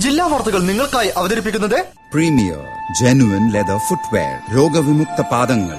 ജില്ലാ വാർത്തകൾ നിങ്ങൾക്കായി അവതരിപ്പിക്കുന്നത് പ്രീമിയർ ജെനുവിൻ ലെതർ ഫുട്വെയർ, രോഗവിമുക്ത പാദങ്ങൾ.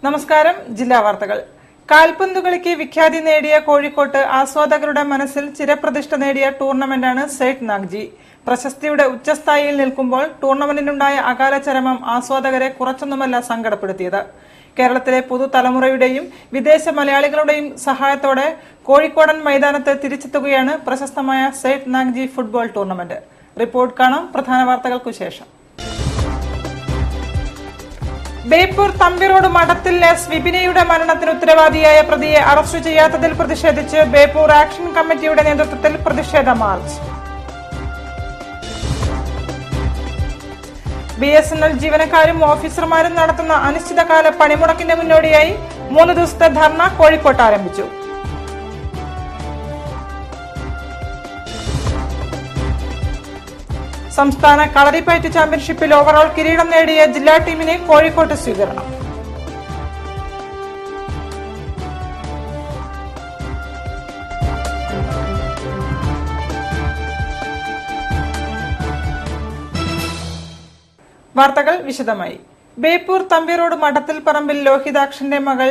നമസ്കാരം. ജില്ലാ വാർത്തകൾ. കാൽപന്ത് കളിക്ക് വിഖ്യാതി നേടിയ കോഴിക്കോട്ട് ആസ്വാദകരുടെ മനസ്സിൽ ചിരപ്രതിഷ്ഠ നേടിയ ടൂർണമെന്റാണ് സെയ്ദ് നാഗ്ജി. പ്രശസ്തിയുടെ ഉച്ചസ്ഥായിയിൽ നിൽക്കുമ്പോൾ ടൂർണമെന്റിനുണ്ടായ അകാല ചരമം ആസ്വാദകരെ കുറച്ചൊന്നുമല്ല സങ്കടപ്പെടുത്തിയത്. കേരളത്തിലെ പുതുതലമുറയുടെയും വിദേശ മലയാളികളുടെയും സഹായത്തോടെ കോഴിക്കോടൻ മൈതാനത്ത് തിരിച്ചെത്തുകയാണ് പ്രശസ്തമായ Syed Nagji football tournament. Report കാണാം പ്രധാന വാർത്തകൾക്കു ശേഷം. ബേപ്പൂർ തമ്പിറോഡ് മഠത്തിൽ എസ് വിപിനയുടെ മരണത്തിന് ഉത്തരവാദിയായ പ്രതിയെ അറസ്റ്റ് ചെയ്യാത്തതിൽ പ്രതിഷേധിച്ച് ബേപ്പൂർ ആക്ഷൻ കമ്മിറ്റിയുടെ നേതൃത്വത്തിൽ പ്രതിഷേധ മാർച്ച്. BSNL ജീവനക്കാരും ഓഫീസർമാരും നടത്തുന്ന അനിശ്ചിതകാല പണിമുടക്കിന്റെ മുന്നോടിയായി 3 ദിവസത്തെ ധർണ കോഴിക്കോട്ട് ആരംഭിച്ചു. സംസ്ഥാന കളരിപ്പയറ്റ് ചാമ്പ്യൻഷിപ്പിൽ ഓവറോൾ കിരീടം നേടിയ ജില്ലാ ടീമിന് കോഴിക്കോട്ട് സ്വീകരണം. വാർത്തകൾ വിശദമായി. ബേപ്പൂർ തമ്പിറോഡ് മഠത്തിൽ പറമ്പിൽ ലോഹിതാക്ഷന്റെ മകൾ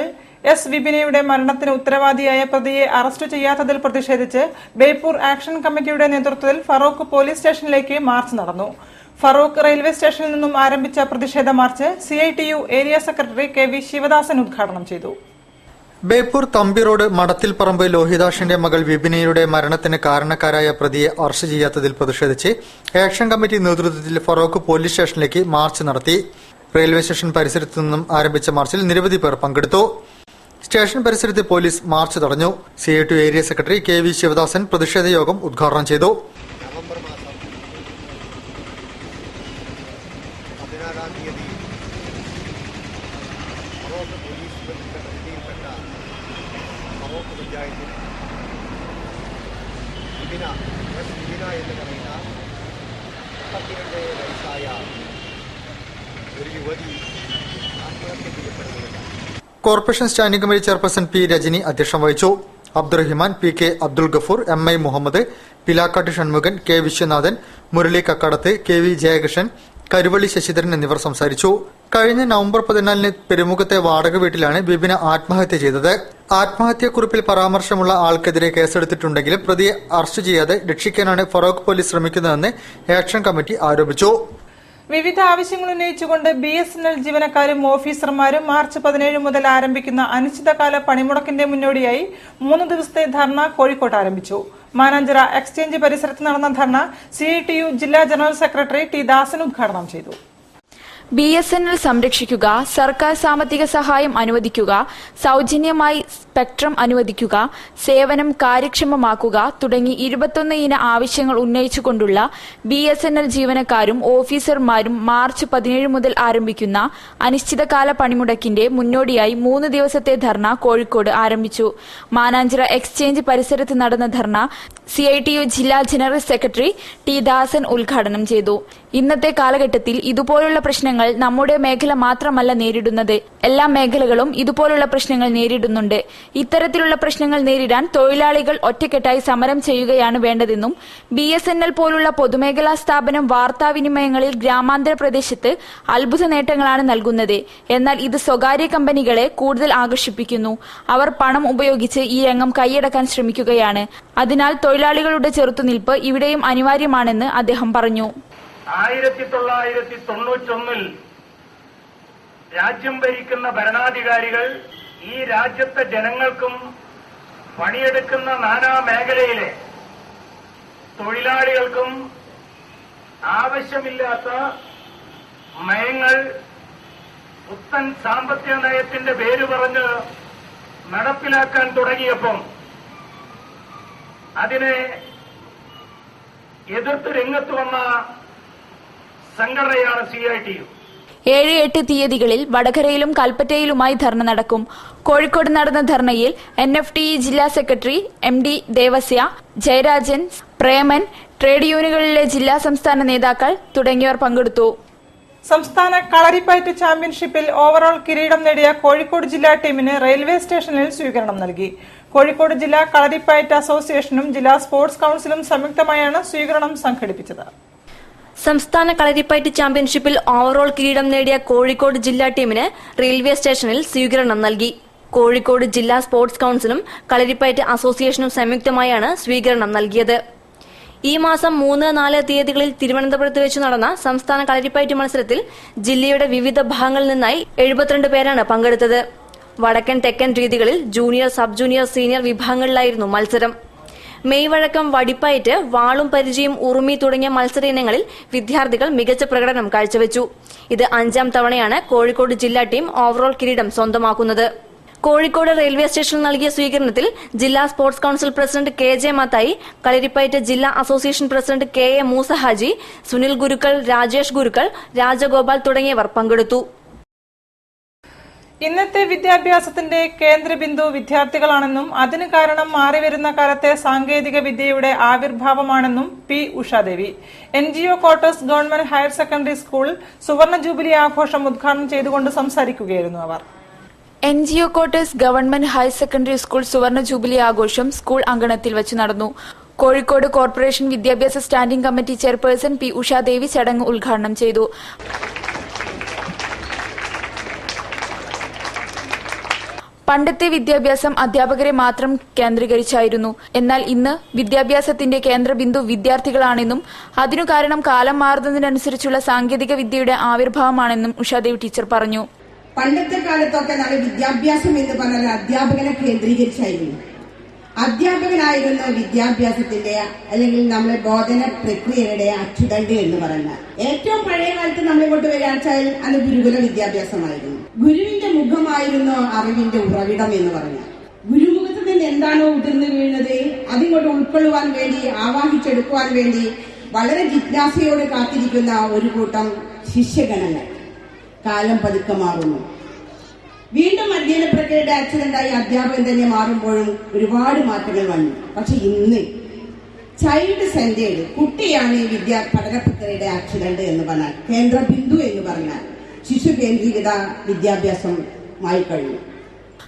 എസ് വിപിനയുടെ മരണത്തിന് ഉത്തരവാദിയായ പ്രതിയെ അറസ്റ്റ് ചെയ്യാത്തതിൽ പ്രതിഷേധിച്ച് ബേപ്പൂർ ആക്ഷൻ കമ്മിറ്റിയുടെ നേതൃത്വത്തിൽ ഫറൂഖ് പോലീസ് സ്റ്റേഷനിലേക്ക് മാർച്ച് നടന്നു. ഫറൂഖ് റെയിൽവേ സ്റ്റേഷനിൽ നിന്നും ആരംഭിച്ച പ്രതിഷേധ March CITU area secretary KV Sivadasan ഉദ്ഘാടനം ചെയ്തു. ബേപ്പൂർ തമ്പിറോഡ് മഠത്തിൽ പറമ്പ് ലോഹിതാക്ഷന്റെ മകൾ വിപിനയുടെ മരണത്തിന് കാരണക്കാരായ പ്രതിയെ അറസ്റ്റ് ചെയ്യാത്തതിൽ പ്രതിഷേധിച്ച് ആക്ഷൻ കമ്മിറ്റി നേതൃത്വത്തിൽ ഫറൂഖ് പോലീസ് സ്റ്റേഷനിലേക്ക് മാർച്ച് നടത്തി. റെയിൽവേ സ്റ്റേഷൻ പരിസരത്തു നിന്നും ആരംഭിച്ച മാർച്ചിൽ നിരവധി പേർ പങ്കെടുത്തു. സ്റ്റേഷൻ പരിസരത്ത് പോലീസ് മാർച്ച് തടഞ്ഞു. CITU area secretary KV Sivadasan പ്രതിഷേധ യോഗം ഉദ്ഘാടനം ചെയ്തു. നവംബർ മാസം 16-ാം തീയതി ഫറൂഖ് പോലീസ് പരിധിയിൽപ്പെട്ട ഫറൂഖ് പഞ്ചായത്തിൽ വിപിന എന്ന് പറയുന്ന 32 വയസ്സായ ഒരു യുവതി ആത്മഹത്യ ചെയ്യപ്പെടുന്നുണ്ട്. Corporation standing committee chairperson P Rajani അധ്യക്ഷം വഹിച്ചു. Abdurahiman, PK Abdul Gafoor, MI Muhammad, Pilakkatt Shanmughan, K Viswanathan, Murali Kakkadath, KV Jayakrishnan, Karuvalli Sasidharan എന്നിവർ സംസാരിച്ചു. കഴിഞ്ഞ നവംബർ 14-ന് പെരുമുഖത്തെ വാടക വീട്ടിലാണ് വിപിന ആത്മഹത്യ ചെയ്തത്. ആത്മഹത്യാക്കുറിപ്പിൽ പരാമർശമുള്ള ആൾക്കെതിരെ കേസെടുത്തിട്ടുണ്ടെങ്കിലും പ്രതിയെ അറസ്റ്റ് ചെയ്യാതെ രക്ഷിക്കാനാണ് ഫറൂഖ് പോലീസ് ശ്രമിക്കുന്നതെന്ന് ആക്ഷൻ കമ്മിറ്റി ആരോപിച്ചു. വിവിധ ആവശ്യങ്ങൾ ഉന്നയിച്ചുകൊണ്ട് BSNL ജീവനക്കാരും ഓഫീസർമാരും മാർച്ച് 17 മുതൽ ആരംഭിക്കുന്ന അനിശ്ചിതകാല പണിമുടക്കിന്റെ മുന്നോടിയായി 3 ദിവസത്തെ ധർണ കോഴിക്കോട്ട് ആരംഭിച്ചു. മാനാഞ്ചിറ എക്സ്ചേഞ്ച് പരിസരത്ത് നടന്ന ധർണ CITU ജില്ലാ ജനറൽ സെക്രട്ടറി T ദാസൻ ഉദ്ഘാടനം ചെയ്തു. BSNL സംരക്ഷിക്കുക, സർക്കാർ സാമ്പത്തിക സഹായം അനുവദിക്കുക, സൌജന്യമായി സ്പെക്ട്രം അനുവദിക്കുക, സേവനം കാര്യക്ഷമമാക്കുക തുടങ്ങി 21 ഇന ആവശ്യങ്ങൾ ഉന്നയിച്ചുകൊണ്ടുള്ള BSNL ജീവനക്കാരും ഓഫീസർമാരും മാർച്ച് 17 മുതൽ ആരംഭിക്കുന്ന അനിശ്ചിതകാല പണിമുടക്കിന്റെ മുന്നോടിയായി 3 ദിവസത്തെ ധർണ കോഴിക്കോട് ആരംഭിച്ചു. മാനാഞ്ചിറ എക്സ്ചേഞ്ച് പരിസരത്ത് നടന്ന ധർണ CITU ജില്ലാ ജനറൽ സെക്രട്ടറി T ദാസൻ ഉദ്ഘാടനം ചെയ്തു. ഇന്നത്തെ കാലഘട്ടത്തിൽ ഇതുപോലുള്ള പ്രശ്നങ്ങൾ നമ്മുടെ മേഖല മാത്രമല്ല നേരിടുന്നത്. എല്ലാ മേഖലകളും ഇതുപോലുള്ള പ്രശ്നങ്ങൾ നേരിടുന്നുണ്ട്. ഇത്തരത്തിലുള്ള പ്രശ്നങ്ങൾ നേരിടാൻ തൊഴിലാളികൾ ഒറ്റക്കെട്ടായി സമരം ചെയ്യുകയാണ് വേണ്ടതെന്നും BSNL പോലുള്ള പൊതുമേഖലാ സ്ഥാപനം വാർത്താവിനിമയങ്ങളിൽ ഗ്രാമാന്തര പ്രദേശത്ത് അത്ഭുത നേട്ടങ്ങളാണ് നൽകുന്നത്. എന്നാൽ ഇത് സ്വകാര്യ കമ്പനികളെ കൂടുതൽ ആകർഷിപ്പിക്കുന്നു. അവർ പണം ഉപയോഗിച്ച് ഈ രംഗം കൈയടക്കാൻ ശ്രമിക്കുകയാണ്. അതിനാൽ തൊഴിലാളികളുടെ ചെറുത്തുനിൽപ്പ് ഇവിടെയും അനിവാര്യമാണെന്ന് അദ്ദേഹം പറഞ്ഞു. 1991 രാജ്യം ഭരിക്കുന്ന ഭരണാധികാരികൾ ഈ രാജ്യത്തെ ജനങ്ങൾക്കും പണിയെടുക്കുന്ന നാനാ മേഖലയിലെ തൊഴിലാളികൾക്കും ആവശ്യമില്ലാത്ത നയങ്ങൾ പുത്തൻ സാമ്പത്തിക നയത്തിന്റെ പേര് പറഞ്ഞ് നടപ്പിലാക്കാൻ തുടങ്ങിയപ്പം അതിനെ എതിർത്ത് രംഗത്ത് വന്ന സംഘടനയാണ് CITU. 7-8 തീയതികളിൽ വടകരയിലും കൽപ്പറ്റയിലുമായി ധർണ നടക്കും. കോഴിക്കോട് നടന്ന ധർണയിൽ NFTE ജില്ലാ secretary MD Devasya, Jayarajan, Preman, trade യൂണിയനുകളിലെ ജില്ലാ സംസ്ഥാന നേതാക്കൾ തുടങ്ങിയവർ പങ്കെടുത്തു. സംസ്ഥാന കളരിപ്പയറ്റ് ചാമ്പ്യൻഷിപ്പിൽ ഓവറോൾ കിരീടം നേടിയ കോഴിക്കോട് ജില്ലാ ടീമിന് റെയിൽവേ സ്റ്റേഷനിൽ സ്വീകരണം നൽകി. കോഴിക്കോട് ജില്ലാ കളരിപ്പയറ്റ് അസോസിയേഷനും ജില്ലാ സ്പോർട്സ് കൌൺസിലും സംയുക്തമായാണ് സ്വീകരണം സംഘടിപ്പിച്ചത്. സംസ്ഥാന കളരിപ്പയറ്റ് ചാമ്പ്യൻഷിപ്പിൽ ഓവറോൾ കിരീടം നേടിയ കോഴിക്കോട് ജില്ലാ ടീമിന് റെയിൽവേ സ്റ്റേഷനിൽ സ്വീകരണം നൽകി. കോഴിക്കോട് ജില്ലാ സ്പോർട്സ് കൌൺസിലും കളരിപ്പയറ്റ് അസോസിയേഷനും സംയുക്തമായാണ് സ്വീകരണം നൽകിയത്. ഈ മാസം 3-4 തീയതികളിൽ തിരുവനന്തപുരത്ത് വെച്ച് നടന്ന സംസ്ഥാന കളരിപ്പയറ്റ് മത്സരത്തിൽ ജില്ലയുടെ വിവിധ ഭാഗങ്ങളിൽ നിന്നായി 72 പേരാണ് പങ്കെടുത്തത്. വടക്കൻ തെക്കൻ രീതികളിൽ ജൂനിയർ, സബ് ജൂനിയർ, സീനിയർ വിഭാഗങ്ങളിലായിരുന്നു മത്സരം. മെയ് വഴക്കം, വടിപ്പയറ്റ്, വാളും പരിചയം, ഉറുമി തുടങ്ങിയ മത്സര ഇനങ്ങളിൽ വിദ്യാർത്ഥികൾ മികച്ച പ്രകടനം കാഴ്ചവെച്ചു. ഇത് 5ാം തവണയാണ് കോഴിക്കോട് ജില്ലാ ടീം ഓവറോൾ കിരീടം സ്വന്തമാക്കുന്നത്. കോഴിക്കോട് റെയിൽവേ സ്റ്റേഷനിൽ നൽകിയ സ്വീകരണത്തിൽ ജില്ലാ sports council president KJ Mathai, Kalaripayattu ജില്ലാ association president KA Moosa Haji, Sunil Gurukkal, Rajesh Gurukkal, Rajagopal തുടങ്ങിയവർ പങ്കെടുത്തു. ഇന്നത്തെ വിദ്യാഭ്യാസത്തിന്റെ കേന്ദ്രബിന്ദു വിദ്യാർത്ഥികളാണെന്നും അതിന് കാരണം മാറിവരുന്ന കാലത്തെ സാങ്കേതിക വിദ്യയുടെ ആവിർഭാവമാണെന്നും P. Ushadevi. NGO quarters government higher secondary school സുവർണ ജൂബിലി ആഘോഷം ഉദ്ഘാടനം ചെയ്തുകൊണ്ട് സംസാരിക്കുകയായിരുന്നു അവർ. NGO quarters government higher secondary school സുവർണ ജൂബിലി ആഘോഷം സ്കൂൾ അങ്കണത്തിൽ വെച്ച് നടന്നു. കോഴിക്കോട് കോർപ്പറേഷൻ വിദ്യാഭ്യാസ standing committee chairperson P. Ushadevi ചടങ്ങ് ഉദ്ഘാടനം ചെയ്തു. പണ്ടത്തെ വിദ്യാഭ്യാസം അധ്യാപകരെ മാത്രം കേന്ദ്രീകരിച്ചായിരുന്നു. എന്നാൽ ഇന്ന് വിദ്യാഭ്യാസത്തിന്റെ കേന്ദ്രബിന്ദു വിദ്യാർത്ഥികളാണെന്നും അതിനു കാരണം കാലം മാറുന്നതിനനുസരിച്ചുള്ള സാങ്കേതിക വിദ്യയുടെ ആവിർഭാവമാണെന്നും ഉഷാദേവി ടീച്ചർ പറഞ്ഞു. പണ്ടത്തെ കാലത്തൊക്കെ നമ്മൾ വിദ്യാഭ്യാസം എന്ന് പറഞ്ഞാൽ അധ്യാപകനെ കേന്ദ്രീകരിച്ചായിരുന്നു. അധ്യാപകനായിരുന്നു വിദ്യാഭ്യാസത്തിന്റെ അല്ലെങ്കിൽ നമ്മളെ ബോധന പ്രക്രിയയുടെ അച്ചുതണ്ട് എന്ന് പറഞ്ഞാൽ. ഏറ്റവും പഴയ കാലത്ത് നമ്മളിങ്ങോട്ട് വരികയാണെച്ചാൽ അത് ഗുരുകുല വിദ്യാഭ്യാസമായിരുന്നു. ഗുരുവിന്റെ മുഖമായിരുന്നു അറിവിന്റെ ഉറവിടം എന്ന് പറഞ്ഞാൽ. ഗുരുമുഖത്ത് നിന്ന് എന്താണോ ഉതിർന്നു വീഴുന്നത് അതിങ്ങോട്ട് ഉൾക്കൊള്ളുവാൻ വേണ്ടി, ആവാഹിച്ചെടുക്കുവാൻ വേണ്ടി വളരെ ജിജ്ഞാസയോട് കാത്തിരിക്കുന്ന ഒരു കൂട്ടം ശിഷ്യഗണങ്ങൾ. കാലം പതുക്കെ മാറുന്നു. വീണ്ടും അധ്യയന പ്രക്രിയയുടെ ആക്സിഡന്റായി അധ്യാപകൻ തന്നെ മാറുമ്പോഴും ഒരുപാട് മാറ്റങ്ങൾ വന്നു. പക്ഷെ ഇന്ന് ചൈൽഡ് സെന്റേഡ്, കുട്ടിയാണ് ഈ പഠന പ്രക്രിയയുടെ ആക്സിഡന്റ് എന്ന് പറഞ്ഞാൽ, കേന്ദ്രബിന്ദു എന്ന് പറഞ്ഞാൽ ശിശു കേന്ദ്രീകൃത വിദ്യാഭ്യാസമായി കഴിഞ്ഞു.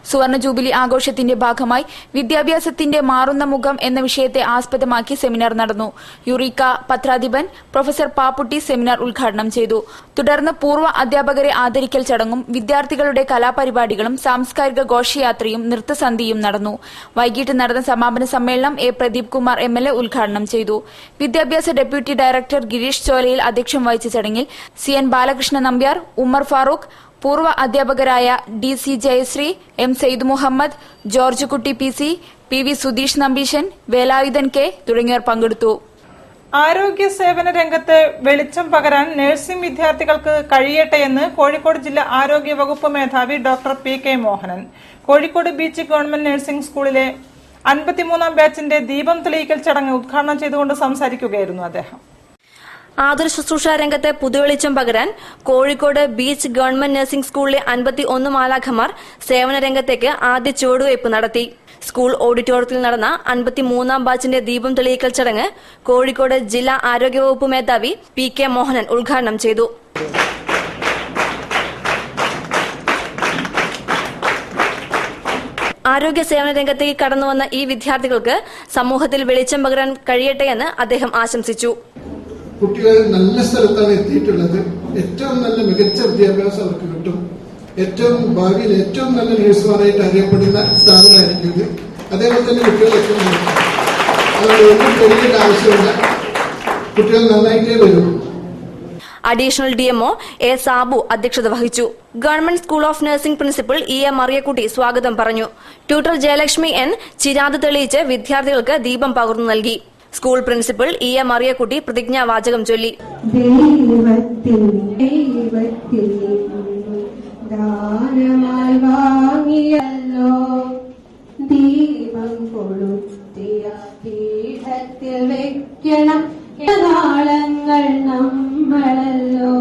സുവർണ ജൂബിലി ആഘോഷത്തിന്റെ ഭാഗമായി വിദ്യാഭ്യാസത്തിന്റെ മാറുന്ന മുഖം എന്ന വിഷയത്തെ ആസ്പദമാക്കി സെമിനാർ നടന്നു. യുറീക്ക പത്രാധിപൻ പ്രൊഫസർ പാപ്പുട്ടി സെമിനാർ ഉദ്ഘാടനം ചെയ്തു. തുടർന്ന് പൂർവ്വ അധ്യാപകരെ ആദരിക്കൽ ചടങ്ങും വിദ്യാർത്ഥികളുടെ കലാപരിപാടികളും സാംസ്കാരിക ഘോഷയാത്രയും നൃത്തസന്ധ്യയും നടന്നു. വൈകിട്ട് നടന്ന സമാപന സമ്മേളനം A. പ്രദീപ് കുമാർ MLA ഉദ്ഘാടനം ചെയ്തു. വിദ്യാഭ്യാസ ഡെപ്യൂട്ടി ഡയറക്ടർ ഗിരീഷ് ചോലയിൽ അധ്യക്ഷം വഹിച്ച ചടങ്ങിൽ CN ബാലകൃഷ്ണ നമ്പ്യാർ, ഉമ്മർ ഫാറൂഖ്, പൂർവ്വ അധ്യാപകരായ DC Jayasree, M. Syed Muhammad, George Kutty PC, PV Sudheesh Nambeesan, Velayudhan K തുടങ്ങിയവർ പങ്കെടുത്തു. ആരോഗ്യ സേവന രംഗത്ത് വെളിച്ചം പകരാൻ നഴ്സിംഗ് വിദ്യാർത്ഥികൾക്ക് കഴിയട്ടെയെന്ന് കോഴിക്കോട് ജില്ലാ ആരോഗ്യ വകുപ്പ് മേധാവി doctor P. K. Mohanan. Kozhikode beach government nursing സ്കൂളിലെ 53ാം ബാച്ചിന്റെ ദീപം തെളിയിക്കൽ ചടങ്ങ് ഉദ്ഘാടനം ചെയ്തുകൊണ്ട് സംസാരിക്കുകയായിരുന്നു അദ്ദേഹം. ആതുര ശുശ്രൂഷ രംഗത്തെ പുതുവെളിച്ചം പകരാൻ കോഴിക്കോട് ബീച്ച് ഗവൺമെന്റ് നഴ്സിംഗ് സ്കൂളിലെ 51 മാലാഖമാർ സേവന രംഗത്തേക്ക് ആദ്യ ചുവടുവയ്പ് നടത്തി. സ്കൂൾ ഓഡിറ്റോറിയത്തിൽ നടന്ന 53ാം ബാച്ചിന്റെ ദീപം തെളിയിക്കൽ ചടങ്ങ് കോഴിക്കോട് ജില്ലാ ആരോഗ്യവകുപ്പ് മേധാവി P. K. മോഹനൻ ഉദ്ഘാടനം ചെയ്തു. ആരോഗ്യ സേവന രംഗത്തേക്ക് കടന്നുവന്ന ഈ വിദ്യാർത്ഥികൾക്ക് സമൂഹത്തിൽ വെളിച്ചം പകരാൻ കഴിയട്ടെയെന്ന് അദ്ദേഹം ആശംസിച്ചു. കുട്ടികൾ നല്ല സ്ഥലത്താണ് എത്തിയിട്ടുള്ളത്. ഏറ്റവും നല്ല മികച്ച വിദ്യാഭ്യാസം അവർക്ക് കിട്ടും. ഏറ്റവും ഭാവിയിൽ ഏറ്റവും നല്ല നഴ്സുമാരായിട്ട് അറിയപ്പെടുന്ന സ്ഥാപനമായിരിക്കും ഇത്. അതേപോലെ തന്നെ കുട്ടികൾ എത്തുന്നു. അതുകൊണ്ട് ഒന്നും വലിയൊരു ആവശ്യമില്ല, കുട്ടികൾ നന്നായിട്ടേ വരും. Additional DMO A. സാബു അധ്യക്ഷത വഹിച്ചു. Government school of nursing principal E. A. Mariyakutty സ്വാഗതം പറഞ്ഞു. Tutor Jayalakshmi N. ചിരാത് തെളിയിച്ച് വിദ്യാർത്ഥികൾക്ക് ദീപം പകർന്നു നൽകി. School principal E. A. Mariyakutty പ്രതിജ്ഞാവാചകം ചൊല്ലി. ദാനമായി വാങ്ങിയല്ലോ ദീപം കൊളുത്തിയ പീഠത്തിൽ വെക്കണം നാളങ്ങൾ നമ്മളല്ലോ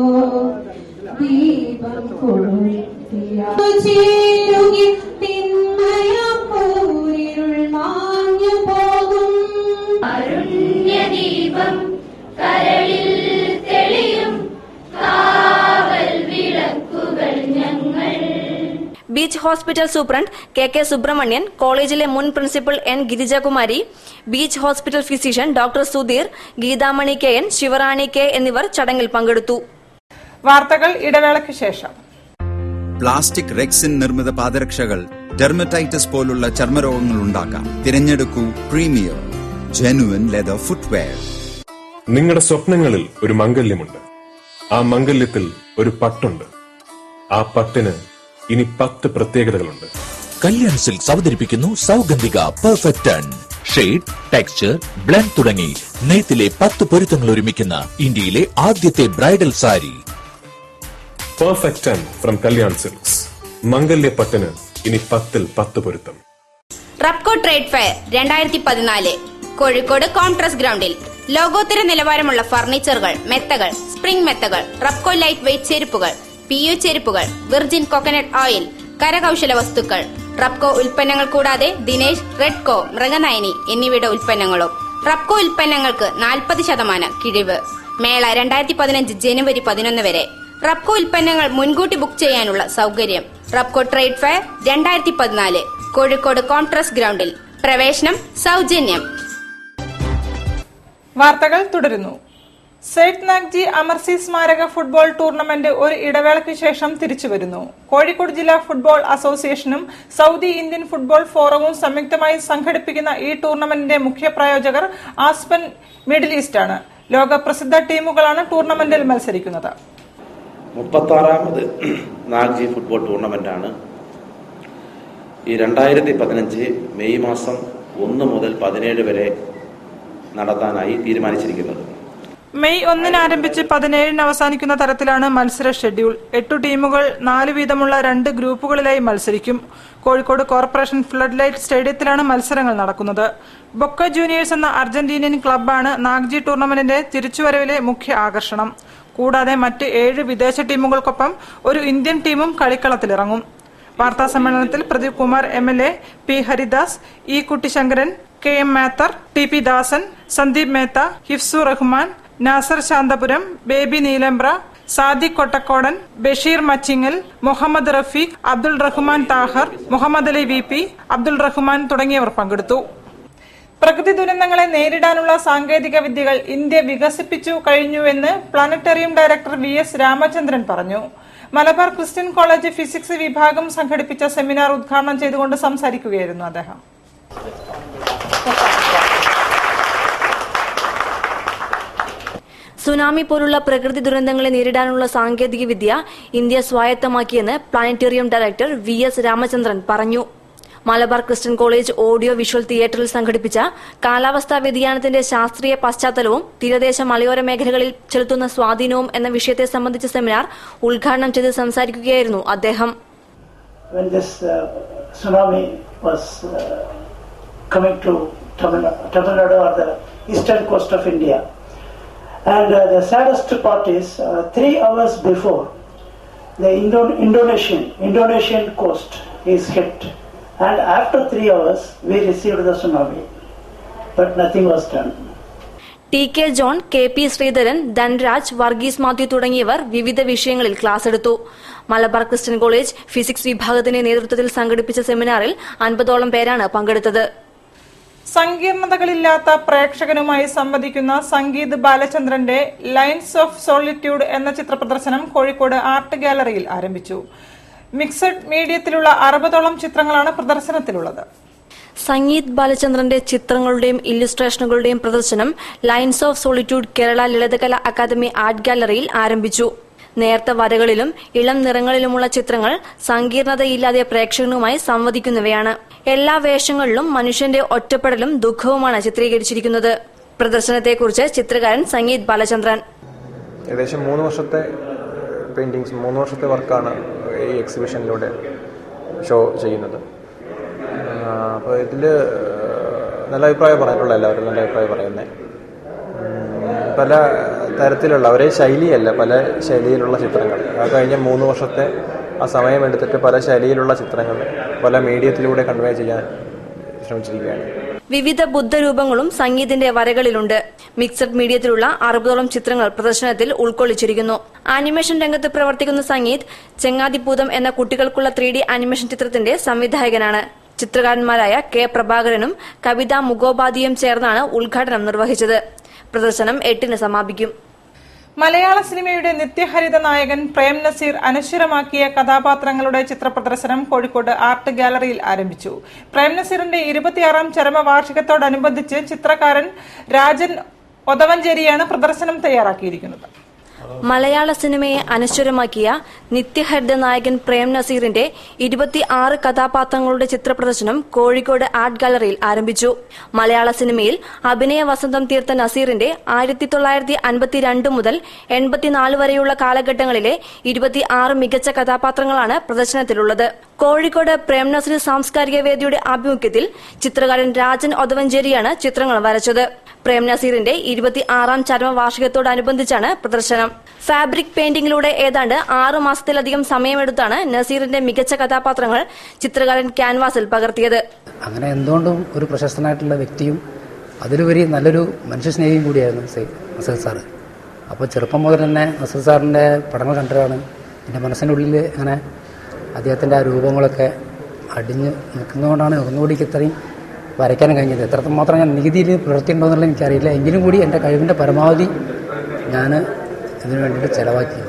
ദീപം കൊളുത്തിയ ചേരുകി തിന്മയ പോരിരുൾ മാഞ്ഞു പോകും അരുണ്യദീപം കരളിൽ തെളിയും കാവൽ വിളക്കുകൾ ഞങ്ങൾ. Beach hospital superintendent K Subramanian, കോളേജിലെ മുൻ principal N Girijakumari, beach hospital physician doctor Sudheer, Geethamani K N, Sivarani K എന്നിവർ ചടങ്ങിൽ പങ്കെടുത്തു. വാർത്തകൾ ഇടവേളയ്ക്ക് ശേഷം. പ്ലാസ്റ്റിക് റെക്സിൻ നിർമ്മിത പാദരക്ഷകൾ ഡെർമറ്റൈറ്റിസ് പോലുള്ള ചർമ്മരോഗങ്ങൾ ഉണ്ടാക്കാം. തിരഞ്ഞെടുക്കൂ പ്രീമിയർ ജെനുവിൻ ലെതർ ഫുട്വെയർ. നിങ്ങളുടെ സ്വപ്നങ്ങളിൽ ഒരു മംഗല്യമുണ്ട്. ആ മംഗല്യത്തിൽ ഒരു പട്ടുണ്ട്. ആ പട്ടിന് ഇനി 10 പ്രത്യേകതകളുണ്ട്. കല്യാൺ സിൽക്സ് അവതരിപ്പിക്കുന്നു Saugandhika perfect tone. Shade, texture, blend തുടങ്ങി നെയ്ത്തിലെ 10 പൊരുത്തങ്ങൾ ഒരുമിക്കുന്ന ഇന്ത്യയിലെ ആദ്യത്തെ bridal sari. Perfect tone from Kalyan silks. മംഗല്യ പട്ടിന് ഇനി 10ൽ 10 പൊരുത്തം. റബ്കോ ട്രേഡ് ഫെയർ 2014 കോഴിക്കോട് കോൺട്രസ് ഗ്രൗണ്ടിൽ ലോകോത്തര നിലവാരമുള്ള ഫർണിച്ചറുകൾ, മെത്തകൾ, സ്പ്രിംഗ് മെത്തകൾ, റബ്കോ ലൈറ്റ് വെയ്റ്റ് ചെരുപ്പുകൾ, PU ചെരുപ്പുകൾ, വിർജിൻ കോക്കനട്ട് ഓയിൽ, കരകൌശല വസ്തുക്കൾ, റബ്കോ ഉൽപ്പന്നങ്ങൾ കൂടാതെ ദിനേശ്, റെഡ്കോ, മൃഗനയനി എന്നിവയുടെ ഉൽപ്പന്നങ്ങളും. റബ്കോ ഉൽപ്പന്നങ്ങൾക്ക് 40% കിഴിവ്. മേള 2015 ജനുവരി 11 വരെ. റബ്കോ ഉൽപ്പന്നങ്ങൾ മുൻകൂട്ടി ബുക്ക് ചെയ്യാനുള്ള സൗകര്യം. റബ്കോ ട്രേഡ് ഫെയർ 2014 കോഴിക്കോട് കോൺട്രസ് ഗ്രൗണ്ടിൽ. പ്രവേശനം സൗജന്യം. വാർത്തകൾ തുടരുന്നു. സെയ്ദ് നാഗ്ജി അമർസി സ്മാരക ഫുട്ബോൾ ടൂർണമെന്റ് ഒരു ഇടവേളയ്ക്ക് ശേഷം തിരിച്ചുവരുന്നു. കോഴിക്കോട് ജില്ലാ ഫുട്ബോൾ അസോസിയേഷനും സൗദി ഇന്ത്യൻ ഫുട്ബോൾ ഫോറവും സംയുക്തമായി സംഘടിപ്പിക്കുന്ന ഈ ടൂർണമെന്റിന്റെ മുഖ്യ പ്രായോജകർ ആസ്പൻ മിഡിൽ ഈസ്റ്റ് ആണ്. ലോക പ്രസിദ്ധ ടീമുകളാണ് ടൂർണമെന്റിൽ മത്സരിക്കുന്നത്. 36ാമത് നാഗ്ജി ഫുട്ബോൾ ടൂർണമെന്റാണ് ഈ 2015 മെയ് മാസം 1 മുതൽ 17 വരെ നടത്താനായി തീരുമാനിച്ചിരിക്കുന്നത്. മെയ് 1 ആരംഭിച്ച് 17 അവസാനിക്കുന്ന തരത്തിലാണ് മത്സര ഷെഡ്യൂൾ. 8 ടീമുകൾ 4 വീതമുള്ള 2 ഗ്രൂപ്പുകളിലായി മത്സരിക്കും. കോഴിക്കോട് കോർപ്പറേഷൻ ഫ്ലഡ് ലൈറ്റ് സ്റ്റേഡിയത്തിലാണ് മത്സരങ്ങൾ നടക്കുന്നത്. ബൊക്ക ജൂനിയേഴ്സ് എന്ന അർജന്റീനിയൻ ക്ലബ്ബാണ് നാഗ്ജി ടൂർണമെന്റിന്റെ തിരിച്ചുവരവിലെ മുഖ്യ ആകർഷണം. കൂടാതെ മറ്റ് 7 വിദേശ ടീമുകൾക്കൊപ്പം ഒരു ഇന്ത്യൻ ടീമും കളിക്കളത്തിലിറങ്ങും. വാർത്താ സമ്മേളനത്തിൽ Pradeep Kumar MLA, P Haridas, E Kuttisankaran, KM Mather, TP ദാസൻ, സന്ദീപ് മേത്ത, ഹിഫ്സു റഹ്മാൻ, നാസർ ശാന്തപുരം, ബേബി നീലംബ്ര, സാദിഖ് കൊട്ടക്കോടൻ, ബഷീർ മച്ചിങ്ങൽ, മുഹമ്മദ് റഫീഖ്, അബ്ദുൾ റഹ്മാൻ താഹർ, മുഹമ്മദ് അലി VP, അബ്ദുൾ റഹ്മാൻ തുടങ്ങിയവർ പങ്കെടുത്തു. പ്രകൃതി ദുരന്തങ്ങളെ നേരിടാനുള്ള സാങ്കേതിക വിദ്യകൾ ഇന്ത്യ വികസിപ്പിച്ചു കഴിഞ്ഞുവെന്ന് പ്ലാനറ്ററിയം ഡയറക്ടർ VS രാമചന്ദ്രൻ പറഞ്ഞു. മലബാർ ക്രിസ്ത്യൻ കോളേജ് ഫിസിക്സ് വിഭാഗം സംഘടിപ്പിച്ച സെമിനാർ ഉദ്ഘാടനം ചെയ്തുകൊണ്ട് സംസാരിക്കുകയായിരുന്നു അദ്ദേഹം. സുനാമി പോലുള്ള പ്രകൃതി ദുരന്തങ്ങളെ നേരിടാനുള്ള സാങ്കേതിക വിദ്യ ഇന്ത്യ സ്വായത്തമാക്കിയെന്ന് പ്ലാനറ്റേറിയം ഡയറക്ടർ VS രാമചന്ദ്രൻ പറഞ്ഞു. Malabar Christian college audio visual തിയേറ്ററിൽ സംഘടിപ്പിച്ച കാലാവസ്ഥാ വ്യതിയാനത്തിന്റെ ശാസ്ത്രീയ പശ്ചാത്തലവും തീരദേശ മലയോര മേഖലകളിൽ ചെലുത്തുന്ന സ്വാധീനവും എന്ന വിഷയത്തെ സംബന്ധിച്ച സെമിനാർ ഉദ്ഘാടനം ചെയ്ത് സംസാരിക്കുകയായിരുന്നു അദ്ദേഹം. When this tsunami was coming to Tamil Nadu or the eastern coast of India, and the saddest part is 3 hours before the Indonesian coast is hit, and after 3 hours we received the tsunami, but nothing was done. TK John, KP Sreedharan, Dhanraj, Varghese Mathew തുടങ്ങിയവർ വിവിധ വിഷയങ്ങളിൽ class എടുത്തു. Malabar Christian college physics വിഭാഗത്തിന്റെ നേതൃത്വത്തിൽ സംഘടിപ്പിച്ച സെമിനാറിൽ 50ഓളം പേരാണ് പങ്കെടുത്തത്. സങ്കീർണതകളില്ലാത്ത പ്രേക്ഷകനുമായി സംവദിക്കുന്ന സംഗീത് ബാലചന്ദ്രന്റെ ലൈൻസ് ഓഫ് സോളിറ്റ്യൂഡ് എന്ന ചിത്ര പ്രദർശനം കോഴിക്കോട് ആർട്ട് ഗാലറിയിൽ ആരംഭിച്ചു. മിക്സഡ് മീഡിയത്തിലുള്ള 60ഓളം ചിത്രങ്ങളാണ് പ്രദർശനത്തിലുള്ളത്. സംഗീത് ബാലചന്ദ്രന്റെ ചിത്രങ്ങളുടെയും ഇല്ലുസ്ട്രേഷനുകളുടെയും പ്രദർശനം lines of solitude Kerala Lalithakala academy art ഗാലറിയിൽ ആരംഭിച്ചു. നേർത്ത വരകളിലും ഇളം നിറങ്ങളിലുമുള്ള ചിത്രങ്ങൾ സങ്കീർണതയില്ലാതെ പ്രേക്ഷകനുമായി സംവദിക്കുന്നവയാണ്. എല്ലാ വേഷങ്ങളിലും മനുഷ്യന്റെ ഒറ്റപ്പെടലും ദുഃഖവുമാണ് ചിത്രീകരിച്ചിരിക്കുന്നത്. പ്രദർശനത്തെക്കുറിച്ച് ചിത്രകാരൻ സംഗീത് ബാലചന്ദ്രൻ: ഏകദേശം 3 വർഷത്തെ പെയിന്റിങ്സ്, 3 വർഷത്തെ വർക്കാണ് ഈ എക്സിബിഷനിലൂടെ ഷോ ചെയ്യുന്നത്. അപ്പോൾ ഇതിൽ നല്ല അഭിപ്രായം പറഞ്ഞിട്ടുള്ള എല്ലാവരും നല്ല അഭിപ്രായം പറയുന്നത്. പല തരത്തിലുള്ള ഒരേ ശൈലിയല്ല, പല ശൈലിയിലുള്ള ചിത്രങ്ങൾ. ആ കഴിഞ്ഞ 3 വർഷത്തെ ആ സമയം എടുത്തിട്ട് പല ശൈലിയിലുള്ള ചിത്രങ്ങൾ പല മീഡിയത്തിലൂടെ കൺവേ ചെയ്യാൻ ശ്രമിച്ചിരിക്കുകയാണ്. വിവിധ ബുദ്ധരൂപങ്ങളും സംഗീതിന്റെ വരകളിലുണ്ട്. മിക്സഡ് മീഡിയത്തിലുള്ള 60ഓളം ചിത്രങ്ങൾ പ്രദർശനത്തിൽ ഉൾക്കൊള്ളിച്ചിരിക്കുന്നു. ആനിമേഷൻ രംഗത്ത് പ്രവർത്തിക്കുന്ന സംഗീത് ചെങ്ങാതിപൂതം എന്ന കുട്ടികൾക്കുള്ള 3D ആനിമേഷൻ ചിത്രത്തിന്റെ സംവിധായകനാണ്. ചിത്രകാരന്മാരായ കെ പ്രഭാകരനും കവിത മുഖോപാധ്യായും ചേർന്നാണ് ഉദ്ഘാടനം നിർവഹിച്ചത്. പ്രദർശനം 8-ന് സമാപിക്കും. മലയാള സിനിമയുടെ നിത്യഹരിത നായകൻ പ്രേം നസീർ അനശ്വരമാക്കിയ കഥാപാത്രങ്ങളുടെ ചിത്രപ്രദർശനം കോഴിക്കോട് ആർട്ട് ഗാലറിയിൽ ആരംഭിച്ചു. പ്രേം നസീറിന്റെ 26ാം ചരമവാർഷികത്തോടനുബന്ധിച്ച് ചിത്രകാരൻ രാജൻ ഒതവഞ്ചേരിയാണ് പ്രദർശനം തയ്യാറാക്കിയിരിക്കുന്നത്. മലയാള സിനിമയെ അനശ്വരമാക്കിയ നിത്യഹരിത നായകൻ പ്രേം നസീറിന്റെ 26 കഥാപാത്രങ്ങളുടെ ചിത്രപ്രദർശനം കോഴിക്കോട് ആർട്ട് ഗാലറിയിൽ ആരംഭിച്ചു. മലയാള സിനിമയിൽ അഭിനയ വസന്തം തീർത്ത നസീറിന്റെ 1952 മുതൽ 84 വരെയുള്ള കാലഘട്ടങ്ങളിലെ 26 മികച്ച കഥാപാത്രങ്ങളാണ് പ്രദർശനത്തിലുള്ളത്. കോഴിക്കോട് പ്രേം നസീർ സാംസ്കാരിക വേദിയുടെ ആഭിമുഖ്യത്തിൽ ചിത്രകാരൻ രാജൻ ഒതവഞ്ചേരിയാണ് ചിത്രങ്ങൾ വരച്ചത്. പ്രേം നസീറിന്റെ 26ാം ചരമവാർഷികത്തോടനുബന്ധിച്ചാണ് പ്രദർശനം. ഫാബ്രിക് പെയിന്റിംഗിലൂടെ ഏതാണ്ട് 6 മാസത്തിലധികം സമയമെടുത്താണ് നസീറിന്റെ മികച്ച കഥാപാത്രങ്ങൾ ചിത്രകാരൻ ക്യാൻവാസിൽ പകർത്തിയത്. അങ്ങനെ എന്തുകൊണ്ടും ഒരു പ്രശസ്തനായിട്ടുള്ള വ്യക്തിയും അതിലുപരി നല്ലൊരു മനുഷ്യസ്നേഹിയും കൂടിയായിരുന്നു നസീർ സാറ്. അപ്പോൾ ചെറുപ്പം മുതൽ തന്നെ നസീർ സാറിൻ്റെ പടങ്ങൾ കണ്ടതാണ് എൻ്റെ മനസ്സിൻ്റെ ഉള്ളിൽ അങ്ങനെ അദ്ദേഹത്തിൻ്റെ ആ രൂപങ്ങളൊക്കെ അടിഞ്ഞ് നിൽക്കുന്നതുകൊണ്ടാണ് ഒന്നുകൂടി ഇത്രയും വരയ്ക്കാൻ കഴിഞ്ഞത്. എത്രമാത്രം ഞാൻ നികുതിയിൽ പുലർത്തിയിട്ടുണ്ടോ എന്നുള്ളത് എനിക്കറിയില്ല. എങ്കിലും കൂടി എൻ്റെ കഴിവിൻ്റെ പരമാവധി ഞാൻ ഇതിനു വേണ്ടിയിട്ട് ചെലവാക്കി.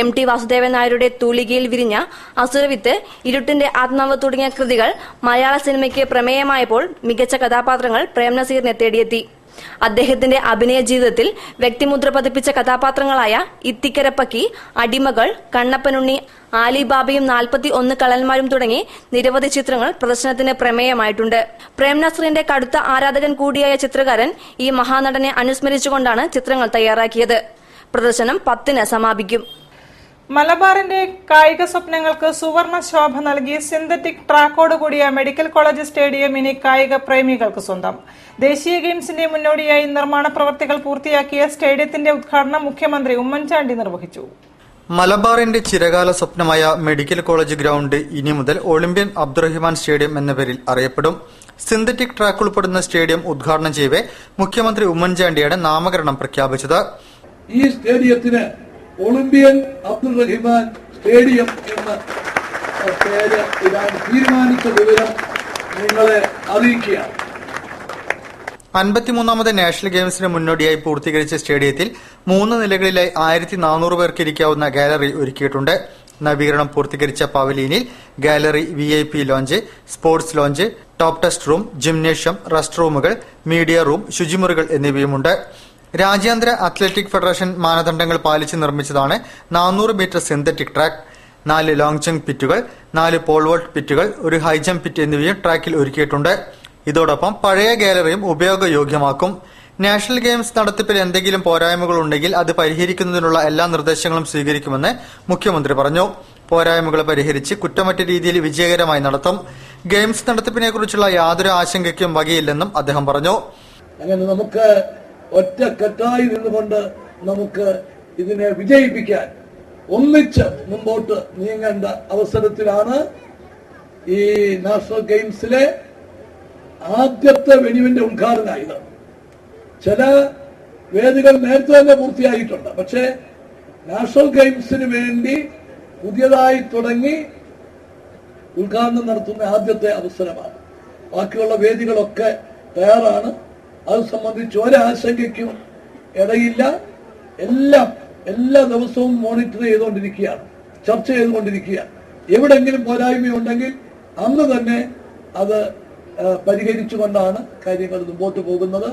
MT വാസുദേവൻ നായരുടെ തൂലികയിൽ വിരിഞ്ഞ അസുരവിത്ത്, ഇരുട്ടിന്റെ ആത്മാവ് തുടങ്ങിയ കൃതികൾ മലയാള സിനിമയ്ക്ക് പ്രമേയമായപ്പോൾ മികച്ച കഥാപാത്രങ്ങൾ പ്രേം നസീറിനെ തേടിയെത്തി. അദ്ദേഹത്തിന്റെ അഭിനയ ജീവിതത്തിൽ വ്യക്തിമുദ്ര പതിപ്പിച്ച കഥാപാത്രങ്ങളായ ഇത്തിക്കരപ്പക്കി, അടിമകൾ, കണ്ണപ്പനുണ്ണി, ആലിബാബയും 41 കള്ളന്മാരും തുടങ്ങി നിരവധി ചിത്രങ്ങൾ പ്രദർശനത്തിന് പ്രമേയമായിട്ടുണ്ട്. പ്രേം നസീറിന്റെ കടുത്ത ആരാധകൻ കൂടിയായ ചിത്രകാരൻ ഈ മഹാനടനെ അനുസ്മരിച്ചുകൊണ്ടാണ് ചിത്രങ്ങൾ തയ്യാറാക്കിയത്. പ്രദർശനം 10-ന് സമാപിക്കും. മലബാറിന്റെ കായിക സ്വപ്നങ്ങൾക്ക് സുവർണ ശോഭ നൽകി സിന്തറ്റിക് ട്രാക്കോടുകൂടിയ മെഡിക്കൽ കോളേജ് സ്റ്റേഡിയം ഇനി കായിക പ്രേമികൾക്ക് സ്വന്തം. ദേശീയ ഗെയിംസിന്റെ മുന്നോടിയായി നിർമ്മാണ പ്രവൃത്തികൾ പൂർത്തിയാക്കിയ സ്റ്റേഡിയത്തിന്റെ ഉദ്ഘാടനം മുഖ്യമന്ത്രി ഉമ്മൻചാണ്ടി നിർവഹിച്ചു. മലബാറിന്റെ ചിരകാല സ്വപ്നമായ മെഡിക്കൽ കോളേജ് ഗ്രൌണ്ട് ഇനി മുതൽ ഒളിമ്പ്യൻ അബ്ദുറഹിമാൻ സ്റ്റേഡിയം എന്ന പേരിൽ അറിയപ്പെടും. സിന്തറ്റിക് ട്രാക്ക് ഉൾപ്പെടുന്ന സ്റ്റേഡിയം ഉദ്ഘാടനം ചെയ്യവേ മുഖ്യമന്ത്രി ഉമ്മൻചാണ്ടിയാണ് നാമകരണം പ്രഖ്യാപിച്ചത്. ഈ സ്റ്റേഡിയത്തിന് ഒളിമ്പ്യൻ അബ്ദുറഹിമാൻ സ്റ്റേഡിയം എന്ന പേര് ഇടാൻ തീരുമാനിച്ച വിവരം നിങ്ങളെ അറിയിക്കുകയാണ്. 53ാമത് നാഷണൽ ഗെയിംസിന് മുന്നോടിയായി പൂർത്തീകരിച്ച സ്റ്റേഡിയത്തിൽ 3 നിലകളിലായി 1400 പേർക്ക് ഇരിക്കാവുന്ന ഗാലറി ഒരുക്കിയിട്ടുണ്ട്. നവീകരണം പൂർത്തീകരിച്ച പവലിയനിൽ gallery, VIP lounge, sports lounge, top test room, gymnasium, rest റൂമുകൾ, മീഡിയ റൂം, ശുചിമുറികൾ എന്നിവയുമുണ്ട്. രാജ്യാന്തര അത്ലറ്റിക് ഫെഡറേഷൻ മാനദണ്ഡങ്ങൾ പാലിച്ച് നിർമ്മിച്ചതാണ് 400 metre synthetic track. 4 long jump പിറ്റുകൾ, 4 പോൾ വോൾട്ട് പിറ്റുകൾ, ഒരു ഹൈ ജമ്പ് പിറ്റ് എന്നിവയും ട്രാക്കിൽ ഒരുക്കിയിട്ടുണ്ട്. ഇതോടൊപ്പം പഴയ ഗാലറിയും ഉപയോഗയോഗ്യമാക്കും. നാഷണൽ ഗെയിംസ് നടത്തിപ്പിൽ എന്തെങ്കിലും പോരായ്മകൾ ഉണ്ടെങ്കിൽ അത് പരിഹരിക്കുന്നതിനുള്ള എല്ലാ നിർദ്ദേശങ്ങളും സ്വീകരിക്കുമെന്ന് മുഖ്യമന്ത്രി പറഞ്ഞു. പോരായ്മകൾ പരിഹരിച്ച് കുറ്റമറ്റ രീതിയിൽ വിജയകരമായി നടത്തും. ഗെയിംസ് നടത്തിപ്പിനെക്കുറിച്ചുള്ള യാതൊരു ആശങ്കയ്ക്കും വകയില്ലെന്നും അദ്ദേഹം പറഞ്ഞു. അങ്ങനെ നമുക്ക് ഒറ്റക്കെട്ടായി നിന്നുകൊണ്ട് നമുക്ക് ഇതിനെ വിജയിപ്പിക്കാൻ ഒന്നിച്ച് മുമ്പോട്ട് നീങ്ങേണ്ട അവസരത്തിലാണ് ഈ നാഷണൽ ഗെയിംസിലെ ആദ്യത്തെ വെടിവിന്റെ ഉദ്ഘാടനമായത്. ചില വേദികൾ നേരത്തെ തന്നെ പൂർത്തിയായിട്ടുണ്ട്. പക്ഷേ നാഷണൽ ഗെയിംസിന് വേണ്ടി പുതിയതായി തുടങ്ങി ഉദ്ഘാടനം നടത്തുന്ന ആദ്യത്തെ അവസരമാണ്. ബാക്കിയുള്ള വേദികളൊക്കെ തയ്യാറാണ്. അത് സംബന്ധിച്ച് ഒരാശങ്കയ്ക്കും ഇടയില്ല. എല്ലാ ദിവസവും മോണിറ്റർ ചെയ്തുകൊണ്ടിരിക്കുകയാണ്, ചർച്ച ചെയ്തുകൊണ്ടിരിക്കുകയാണ്. എവിടെങ്കിലും പോരായ്മയുണ്ടെങ്കിൽ അന്ന് തന്നെ അത് പരിഹരിച്ചുകൊണ്ടാണ് കാര്യങ്ങൾ മുമ്പോട്ട് പോകുന്നത്.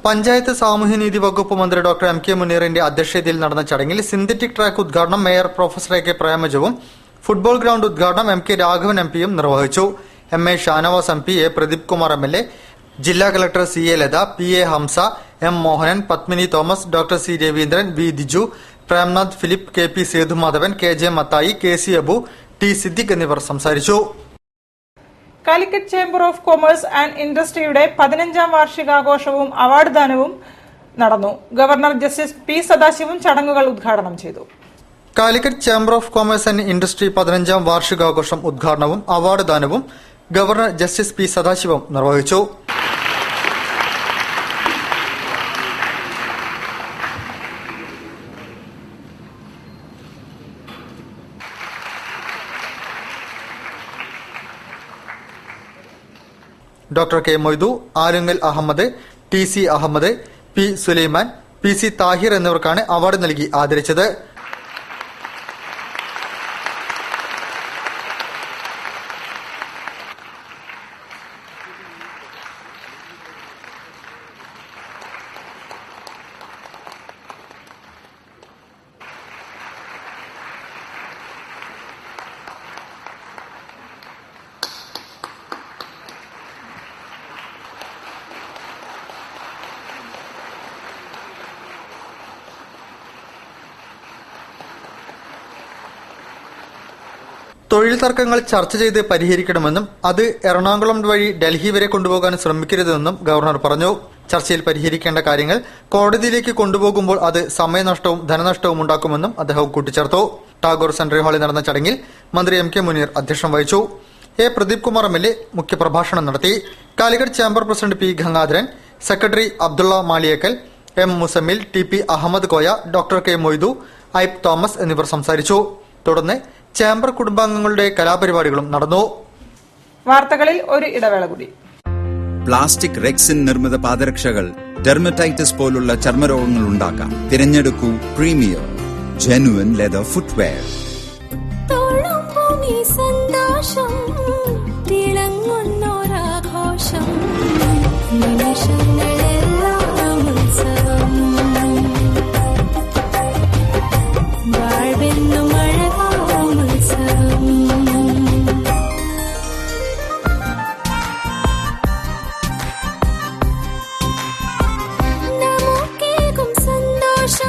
പഞ്ചായത്ത് സാമൂഹ്യനീതി വകുപ്പ് മന്ത്രി ഡോക്ടർ MK മുനീറിന്റെ അധ്യക്ഷതയിൽ നടന്ന ചടങ്ങിൽ സിന്തറ്റിക് ട്രാക്ക് ഉദ്ഘാടനം മേയർ പ്രൊഫസർ AK പ്രേമജവും ഫുട്ബോൾ ഗ്രൌണ്ട് ഉദ്ഘാടനം MK രാഘവൻ MPയും നിർവഹിച്ചു. MA Shanavas MP, A Pradeep Kumar MLA, ജില്ലാ collector CA Latha, PA Hamsa, M Mohanan, Padmini Thomas, doctor C Raveendran, V Diju, Premnath Philip, KP Sethumadhavan, KJ Mathai, KC Abu, T Siddique എന്നിവർ സംസാരിച്ചു. Calicut chamber of commerce and ഇൻഡസ്ട്രിയുടെ 15ാം വാർഷികാഘോഷവും അവാർഡ് ദാനവും നടന്നു. ഗവർണർ ജസ്റ്റിസ് പി സദാശിവം ചടങ്ങുകൾ ഉദ്ഘാടനം ചെയ്തു. Calicut chamber of commerce and industry 15ാം വാർഷികാഘോഷം ഉദ്ഘാടനവും അവാർഡ് ദാനവും ഗവർണർ ജസ്റ്റിസ് പി സദാശിവം നിർവഹിച്ചു. Doctor K Moidu, Alungal Ahammed, T C Ahammed, P Sulaiman, P C Thahir എന്നിവർക്കാണ് അവാർഡ് നൽകി ആദരിച്ചത്. തൊഴിൽ തർക്കങ്ങൾ ചർച്ച ചെയ്ത് പരിഹരിക്കണമെന്നും അത് എറണാകുളം വഴി ഡൽഹി വരെ കൊണ്ടുപോകാൻ ശ്രമിക്കരുതെന്നും ഗവർണർ പറഞ്ഞു. ചർച്ചയിൽ പരിഹരിക്കേണ്ട കാര്യങ്ങൾ കോടതിയിലേക്ക് കൊണ്ടുപോകുമ്പോൾ അത് സമയനഷ്ടവും ധനനഷ്ടവും ഉണ്ടാക്കുമെന്നും അദ്ദേഹം കൂട്ടിച്ചേർത്തു. ടാഗോർ സെൻട്രൽ ഹാളിൽ നടന്ന ചടങ്ങിൽ മന്ത്രി എം കെ മുനീർ അധ്യക്ഷം വഹിച്ചു. എ പ്രദീപ് കുമാർ MLA മുഖ്യപ്രഭാഷണം നടത്തി. Calicut chamber president P Gangadharan, secretary Abdulla Maliyekkal, M Muzammil, T P Ahammed Koya, doctor K Moidu, Ipe Thomas എന്നിവർ സംസാരിച്ചു. തുടർന്ന് ചേംബർ കുടുംബാംഗങ്ങളുടെ കലാപരിപാടികളും നടന്നു. വാർത്തകളിൽ ഒരു ഇടവേള കൂടി. പ്ലാസ്റ്റിക് റെക്സിൻ നിർമ്മിത പാദരക്ഷകൾ ഡെർമറ്റൈറ്റിസ് പോലുള്ള ചർമ്മരോഗങ്ങൾ ഉണ്ടാക്കാം. തിരഞ്ഞെടുക്കൂ premier genuine leather footwear.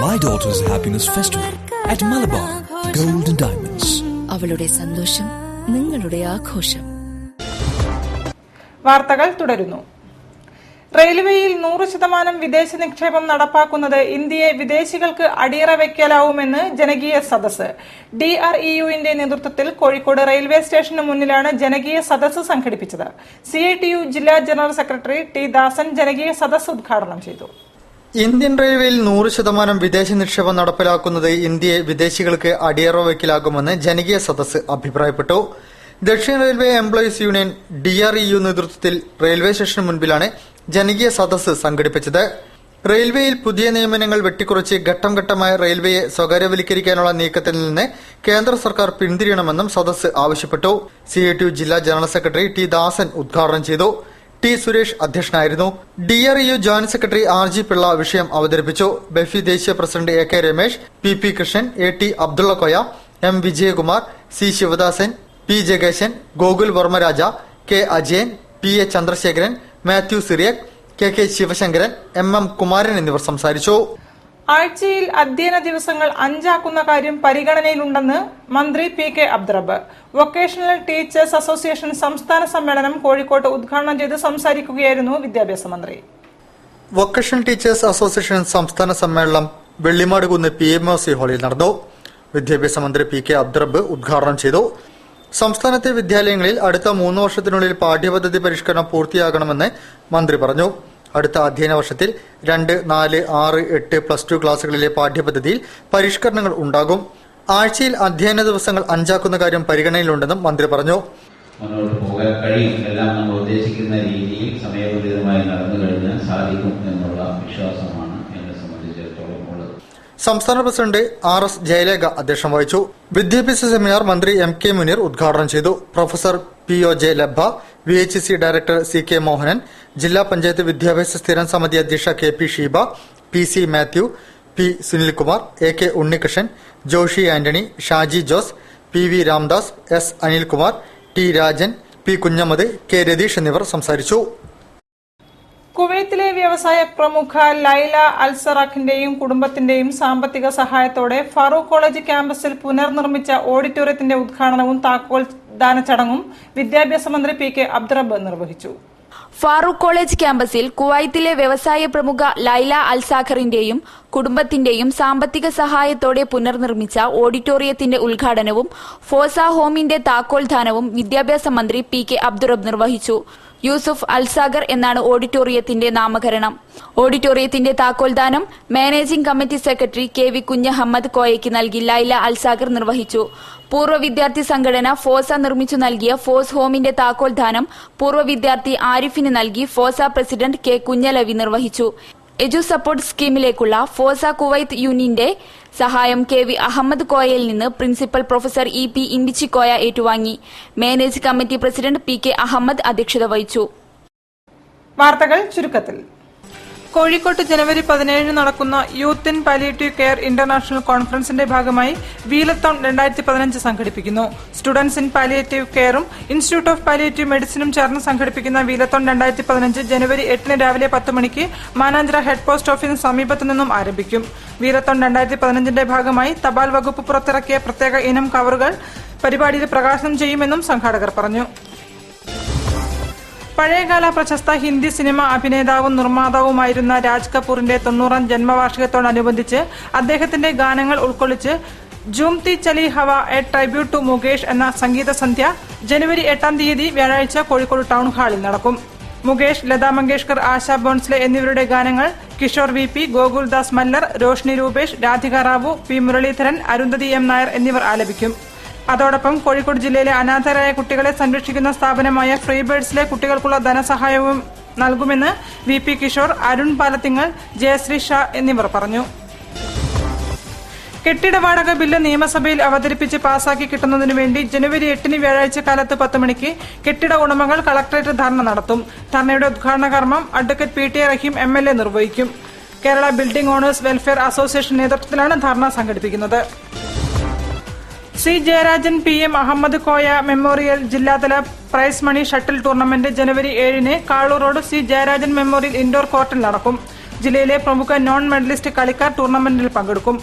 My daughter's happiness festival at Malabar Gold and Diamonds. അവളുടെ സന്തോഷം നിങ്ങളുടെ ആഘോഷം. വാർത്തകൾ തുടരുന്നു. റെയിൽവേയിൽ 100% വിദേശ നിക്ഷേപം നടപ്പാക്കുന്നത് ഇന്ത്യയെ വിദേശികൾക്ക് അടിയറ വയ്ക്കലാവുമെന്ന് ജനകീയ സദസ്സ്. DREUവിന്റെ നേതൃത്വത്തിൽ കോഴിക്കോട് റെയിൽവേ സ്റ്റേഷന് മുന്നിലാണ് ജനകീയ സദസ്സ് സംഘടിപ്പിച്ചത്. CITU ജില്ലാ ജനറൽ സെക്രട്ടറി ടി ദാസൻ ജനകീയ സദസ്സ് ഉദ്ഘാടനം ചെയ്തു. ഇന്ത്യൻ റെയിൽവേയിൽ 100% വിദേശ നിക്ഷേപം നടപ്പിലാക്കുന്നത് ഇന്ത്യയെ വിദേശികൾക്ക് അടിയറ വയ്ക്കലാകുമെന്ന് ജനകീയ സദസ്സ് അഭിപ്രായപ്പെട്ടു. ദക്ഷിണ റെയിൽവേ എംപ്ലോയീസ് യൂണിയൻ DREU നേതൃത്വത്തിൽ റെയിൽവേ സ്റ്റേഷന് മുൻപിലാണ് ജനകീയ സദസ്സ് സംഘടിപ്പിച്ചത്. റെയിൽവേയിൽ പുതിയ നിയമനങ്ങൾ വെട്ടിക്കുറച്ച് ഘട്ടം ഘട്ടമായി റെയിൽവേയെ സ്വകാര്യവൽക്കരിക്കാനുള്ള നീക്കത്തിൽ നിന്ന് കേന്ദ്ര സർക്കാർ പിന്തിരിയണമെന്നും സദസ്സ് ആവശ്യപ്പെട്ടു. CITU ജില്ലാ ജനറൽ സെക്രട്ടറി ടി ദാസൻ ഉദ്ഘാടനം ചെയ്തു. ടി സുരേഷ് അധ്യക്ഷനായിരുന്നു. DREU joint secretary RG Pillai വിഷയം അവതരിപ്പിച്ചു. ബെഫി ദേശീയ president AK Ramesh, PP Krishnan, AT Abdulla Koya, M Vijayakumar, C Sivadasan, P Jageshan, Gokul Varmaraja, K Ajayan, PA Chandrasekharan, Mathew Cyriac, KK Sivasankaran, MM Kumaran എന്നിവർ സംസാരിച്ചു. ആഴ്ചയിൽ അധ്യയന ദിവസങ്ങൾ 5 ആക്കുന്ന കാര്യം പരിഗണനയിലുണ്ടെന്ന് മന്ത്രി PK Abdurabb. Vocational teachers association സംസ്ഥാന സമ്മേളനം കോഴിക്കോട്ട് ഉദ്ഘാടനം ചെയ്ത് സംസാരിക്കുകയായിരുന്നു വിദ്യാഭ്യാസ മന്ത്രി. വൊക്കേഷണൽ ടീച്ചേഴ്സ് അസോസിയേഷൻ സംസ്ഥാന സമ്മേളനം വെള്ളിമാടുകുന്ന് PMOC ഹാളിൽ നടന്നു. വിദ്യാഭ്യാസ മന്ത്രി PK അബ്ദുറബ്ബ് ഉദ്ഘാടനം ചെയ്തു. സംസ്ഥാനത്തെ വിദ്യാലയങ്ങളിൽ അടുത്ത 3 വർഷത്തിനുള്ളിൽ പാഠ്യപദ്ധതി പരിഷ്കരണം പൂർത്തിയാകണമെന്ന് മന്ത്രി പറഞ്ഞു. അടുത്ത അധ്യയന വർഷത്തിൽ 2, 4, 6, 8 +2 ക്ലാസുകളിലെ പാഠ്യപദ്ധതിയിൽ പരിഷ്കരണങ്ങൾ ഉണ്ടാകും. ആഴ്ചയിൽ അധ്യയന ദിവസങ്ങൾ 5 ആക്കുന്ന കാര്യം പരിഗണനയിലുണ്ടെന്നും മന്ത്രി പറഞ്ഞു. മുന്നോട്ട് പോകാൻ കഴിയും. എല്ലാം നമ്മൾ ഉദ്ദേശിക്കുന്ന രീതിയിൽ സമയബന്ധിതമായി നടന്നു കഴിഞ്ഞാൽ സാധിക്കും എന്നുള്ള വിശ്വാസമാണ് എന്നെ സംബന്ധിച്ചിടത്തോളം ഉള്ളത്. സംസ്ഥാന പ്രസിഡന്റ് RS ജയലേഖ അധ്യക്ഷം വഹിച്ചു. വിദ്യാഭ്യാസ സെമിനാർ മന്ത്രി MK മുനീർ ഉദ്ഘാടനം ചെയ്തു. Professor POJ Labba, VHC director CK Mohanan, ജില്ലാ പഞ്ചായത്ത് വിദ്യാഭ്യാസ സ്ഥിരം സമിതി അധ്യക്ഷ KP Sheeba, PC Mathew, P Sunilkumar, AK Unnikrishnan, Joshi Antony, Shaji Jose, PV Ramdas, S Anilkumar, T Rajan, P Kunhammad, K Ratheesh എന്നിവർ സംസാരിച്ചു. കുവൈത്തിലെ വ്യവസായ പ്രമുഖ ലൈല അൽസറാഖിന്റെയും കുടുംബത്തിന്റെയും സാമ്പത്തിക സഹായത്തോടെ ഫാറൂഖ് കോളേജ് ക്യാമ്പസിൽ പുനർനിർമ്മിച്ച ഓഡിറ്റോറിയത്തിന്റെ ഉദ്ഘാടനവും താക്കോൽ ദാന ചടങ്ങും വിദ്യാഭ്യാസ മന്ത്രി പി കെ അബ്ദുറബ്ബ് നിർവഹിച്ചു. ഫാറൂഖ് കോളേജ് ക്യാമ്പസിൽ കുവൈത്തിലെ വ്യവസായ പ്രമുഖ ലൈല അൽസാഖറിന്റെയും കുടുംബത്തിന്റെയും സാമ്പത്തിക സഹായത്തോടെ പുനർനിർമ്മിച്ച ഓഡിറ്റോറിയത്തിന്റെ ഉദ്ഘാടനവും ഫോസ ഹോമിന്റെ താക്കോൽ ദാനവും വിദ്യാഭ്യാസ മന്ത്രി പി കെ അബ്ദുറബ്ബ് നിർവഹിച്ചു. യൂസുഫ് അൽസാഗർ എന്നാണ് ഓഡിറ്റോറിയത്തിന്റെ നാമകരണം. ഓഡിറ്റോറിയത്തിന്റെ താക്കോൽദാനം managing committee secretary K V Kunhahammed കോയയ്ക്ക് നൽകി ലൈല അൽസാഗർ നിർവഹിച്ചു. പൂർവ്വ വിദ്യാർത്ഥി സംഘടന ഫോസ നിർമ്മിച്ചു നൽകിയ ഫോസ് ഹോമിന്റെ താക്കോൽദാനം പൂർവ്വ വിദ്യാർത്ഥി ആരിഫിന് നൽകി ഫോസ പ്രസിഡന്റ് കെ കുഞ്ഞലവി നിർവഹിച്ചു. എജു സപ്പോർട്ട് സ്കീമിലേക്കുള്ള ഫോസ കുവൈത്ത് യൂണിയന്റെ സഹായം കെ വി അഹമ്മദ് കോയയിൽ നിന്ന് principal professor E P Imbichikoya ഏറ്റുവാങ്ങി. Manage committee president P K Ahammed അധ്യക്ഷത വഹിച്ചു. വാർത്തകൾ ചുരുക്കത്തിൽ. കോഴിക്കോട്ട് ജനുവരി 17 നടക്കുന്ന youth in palliative care international കോൺഫറൻസിന്റെ ഭാഗമായി വീലത്തോൺ 2015 സംഘടിപ്പിക്കുന്നു. സ്റ്റുഡൻസ് ഇൻ പാലിയേറ്റീവ് കെയറും ഇൻസ്റ്റിറ്റ്യൂട്ട് ഓഫ് പാലിയേറ്റീവ് മെഡിസിനും ചേർന്ന് സംഘടിപ്പിക്കുന്ന വീലത്തോൺ 2015 ജനുവരി 8 രാവിലെ 10 മണിക്ക് മാനാഞ്ചിറ ഹെഡ് പോസ്റ്റ് ഓഫീസിന് സമീപത്തു നിന്നും ആരംഭിക്കും. വീലത്തോൺ 2015ന്റെ ഭാഗമായി തപാൽ വകുപ്പ് പുറത്തിറക്കിയ പ്രത്യേക ഇനം കവറുകൾ പരിപാടിയിൽ പ്രകാശനം ചെയ്യുമെന്നും സംഘാടകർ പറഞ്ഞു. പഴയകാല പ്രശസ്ത ഹിന്ദി സിനിമ അഭിനേതാവും നിർമ്മാതാവുമായിരുന്ന രാജ് കപൂറിന്റെ 90ാം ജന്മവാർഷികത്തോടനുബന്ധിച്ച് അദ്ദേഹത്തിന്റെ ഗാനങ്ങൾ ഉൾക്കൊള്ളിച്ച് ജൂംതി ചലി ഹവ എ ട്രൈബ്യൂട്ട് ടു മുകേഷ് എന്ന സംഗീത സന്ധ്യ ജനുവരി 8 വ്യാഴാഴ്ച കോഴിക്കോട് ടൗൺ ഹാളിൽ നടക്കും. മുകേഷ്, ലതാ മങ്കേഷ്കർ, ആശാ ഭോൺസ്ലെ എന്നിവരുടെ ഗാനങ്ങൾ Kishore V P, Gokuldas Mallar, Roshni Rupesh, Radhika Rao, P Muraleedharan, Arundhati M Nair എന്നിവർ ആലപിക്കും. അതോടൊപ്പം കോഴിക്കോട് ജില്ലയിലെ അനാഥരായ കുട്ടികളെ സംരക്ഷിക്കുന്ന സ്ഥാപനമായ ഫ്രീ ബേർഡ്സിലെ കുട്ടികൾക്കുള്ള ധനസഹായവും നൽകുമെന്ന് വി പി കിഷോർ, അരുൺ പാലത്തിങ്ങൽ, ജയശ്രീ ഷാ എന്നിവർ പറഞ്ഞു. കെട്ടിട വാടക ബില്ല് നിയമസഭയിൽ അവതരിപ്പിച്ച് പാസാക്കി കിട്ടുന്നതിനു വേണ്ടി ജനുവരി 8 വ്യാഴാഴ്ച കാലത്ത് 10 മണിക്ക് കെട്ടിട ഉടമകൾ കളക്ടറേറ്റ് ധർണ നടത്തും. ധർണയുടെ ഉദ്ഘാടന കർമ്മം advocate P T Rahim MLA നിർവഹിക്കും. Kerala building owners welfare association നേതൃത്വത്തിലാണ് ധർണ സംഘടിപ്പിക്കുന്നത്. C Jayarajan PM Ahammed Koya memorial ജില്ലാതല പ്രൈസ് മണി ഷട്ടിൽ ടൂർണമെന്റ് ജനുവരി 7 Kaloor road C Jayarajan memorial indoor കോർട്ടിൽ നടക്കും. ജില്ലയിലെ പ്രമുഖ നോൺ മെഡലിസ്റ്റ് കളിക്കാർ ടൂർണമെന്റിൽ പങ്കെടുക്കും.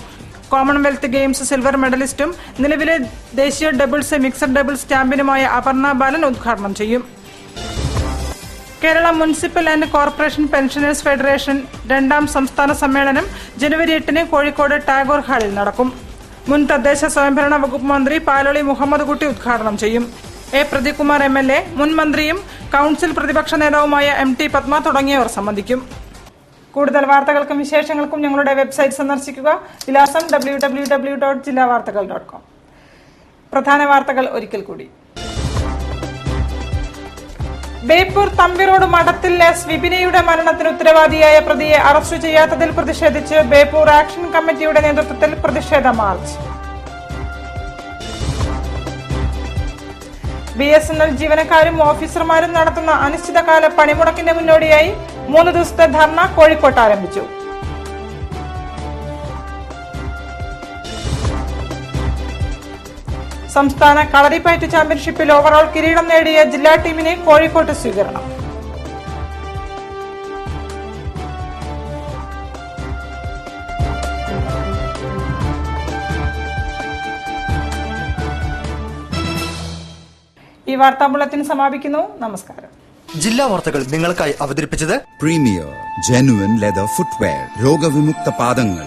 കോമൺവെൽത്ത് ഗെയിംസ് സിൽവർ മെഡലിസ്റ്റും നിലവിലെ ദേശീയ ഡബിൾസ് മിക്സഡ് ഡബിൾസ് ചാമ്പ്യനുമായ അപർണ ബാലൻ ഉദ്ഘാടനം ചെയ്യും. Kerala municipal and corporation pensioners federation 2ാം സംസ്ഥാന സമ്മേളനം ജനുവരി 8 കോഴിക്കോട് ടാഗോർ ഹാളിൽ നടക്കും. മുൻ തദ്ദേശ സ്വയംഭരണ വകുപ്പ് മന്ത്രി പാലോളി മുഹമ്മദ് കുട്ടി ഉദ്ഘാടനം ചെയ്യും. എ പ്രദീപ്കുമാർ MLA, മുൻ മന്ത്രിയും കൌൺസിൽ പ്രതിപക്ഷ നേതാവുമായ MT പത്മ തുടങ്ങിയവർ സംബന്ധിക്കും. കൂടുതൽ വാർത്തകൾക്കും വിശേഷങ്ങൾക്കും ഞങ്ങളുടെ വെബ്സൈറ്റ് സന്ദർശിക്കുക. വിലാസം www.jillavartakal.com. പ്രധാന വാർത്തകൾ ഒരിക്കൽ കൂടി. ബേപ്പൂർ തമ്പിറോഡ് മഠത്തിൽ എസ് വിപിനയുടെ മരണത്തിന് ഉത്തരവാദിയായ പ്രതിയെ അറസ്റ്റ് ചെയ്യാത്തതിൽ പ്രതിഷേധിച്ച് ബേപ്പൂർ ആക്ഷൻ കമ്മിറ്റിയുടെ നേതൃത്വത്തിൽ പ്രതിഷേധ മാർച്ച്. BSNL ജീവനക്കാരും ഓഫീസർമാരും നടത്തുന്ന അനിശ്ചിതകാല പണിമുടക്കിന്റെ മുന്നോടിയായി 3 ദിവസത്തെ ധർണ കോഴിക്കോട്ട് ആരംഭിച്ചു. സംസ്ഥാന കളരിപ്പയറ്റ് ചാമ്പ്യൻഷിപ്പിൽ ഓവറോൾ കിരീടം നേടിയ ജില്ലാ ടീമിന് കോഴിക്കോട്ട് സ്വീകരണം. ഈ വാർത്താ ബുള്ളറ്റിൻ സമാപിക്കുന്നു. നമസ്കാരം. ജില്ലാ വാർത്തകൾ നിങ്ങൾക്കായി അവതരിപ്പിച്ചത് പ്രീമിയർ ജെനുവൻ ലെതർ ഫുട്വെയർ, രോഗവിമുക്ത പാദങ്ങൾ.